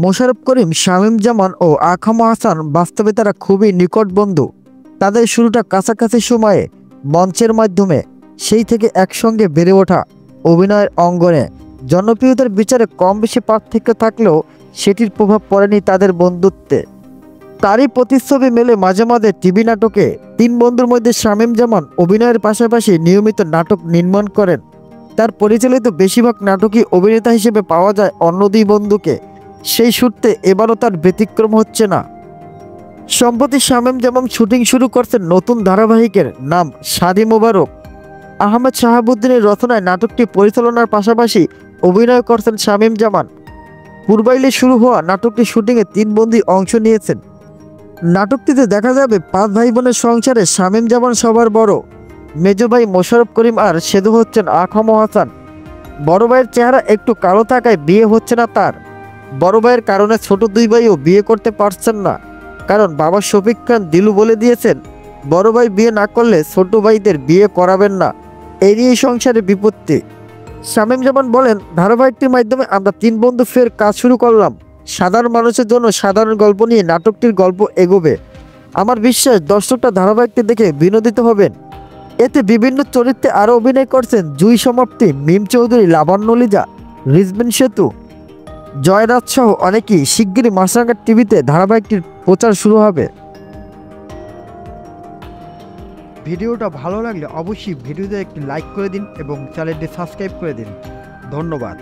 মোশাররফ করিম, শামীম জামান ও আকরাম হাসান বাস্তবে তারা খুবই নিকট বন্ধু। তাদের শুরুটা কাছাকাছি সময়ে মঞ্চের মাধ্যমে, সেই থেকে একসঙ্গে বেড়ে ওঠা। অভিনয়ের অঙ্গনে জনপ্রিয়তার বিচারে কম বেশি পার্থক্য থাকলেও সেটির প্রভাব পড়েনি তাদের বন্ধুত্বে। তারই প্রতিচ্ছবি মেলে মাঝে মাঝে টিভি নাটকে। তিন বন্ধুর মধ্যে শামীম জামান অভিনয়ের পাশাপাশি নিয়মিত নাটক নির্মাণ করেন। তার পরিচালিত বেশিরভাগ নাটকই অভিনেতা হিসেবে পাওয়া যায় অন্য দুই বন্ধুকে। সেই সূত্রে এবারও তার ব্যতিক্রম হচ্ছে না। সম্প্রতি শামীম জামান শুটিং শুরু করছেন নতুন ধারাবাহিকের নাম শাদি মোবারক। আহমেদ শাহাবুদ্দিনের রচনায় নাটকটি পরিচালনার পাশাপাশি অভিনয় করছেন শামীম জামান। পূর্বাইলে শুরু হওয়া নাটকটি শুটিংয়ে তিন বন্ধু অংশ নিয়েছেন। নাটকটিতে দেখা যাবে পাঁচ ভাই বোনের সংসারে শামীম জামান সবার বড়। মেজ ভাই মোশাররফ করিম আর সেদু হচ্ছেন আকরাম হাসান। বড় ভাইয়ের চেহারা একটু কালো থাকায় বিয়ে হচ্ছে না তার। বড় ভাইয়ের কারণে ছোট দুই ভাইও বিয়ে করতে পারছেন না, কারণ বাবা শফিক খান দিলু বলে দিয়েছেন বড় ভাই বিয়ে না করলে ছোট ভাইদের বিয়ে করাবেন না। এই নিয়ে সংসারে বিপত্তি। শামীম জামান বলেন, ধারাবাহিকটির মাধ্যমে আমরা তিন বন্ধু ফের কাজ শুরু করলাম। সাধারণ মানুষের জন্য সাধারণ গল্প নিয়ে নাটকটির গল্প এগোবে। আমার বিশ্বাস দর্শকরা ধারাবাহিকটি দেখে বিনোদিত হবেন। এতে বিভিন্ন চরিত্রে আরও অভিনয় করছেন জুই সমাপ্তি, মিম চৌধুরী, লাবণ্য লিজা, রিজবিন সেতু, জয়রাজ সহ অনেকেই। শিগগিরই মাছরাঙা টিভিতে ধারাবাহিকটির প্রচার শুরু হবে। ভিডিওটা ভালো লাগলে অবশ্যই ভিডিওতে একটি লাইক করে দিন এবং চ্যানেলটি সাবস্ক্রাইব করে দিন। ধন্যবাদ।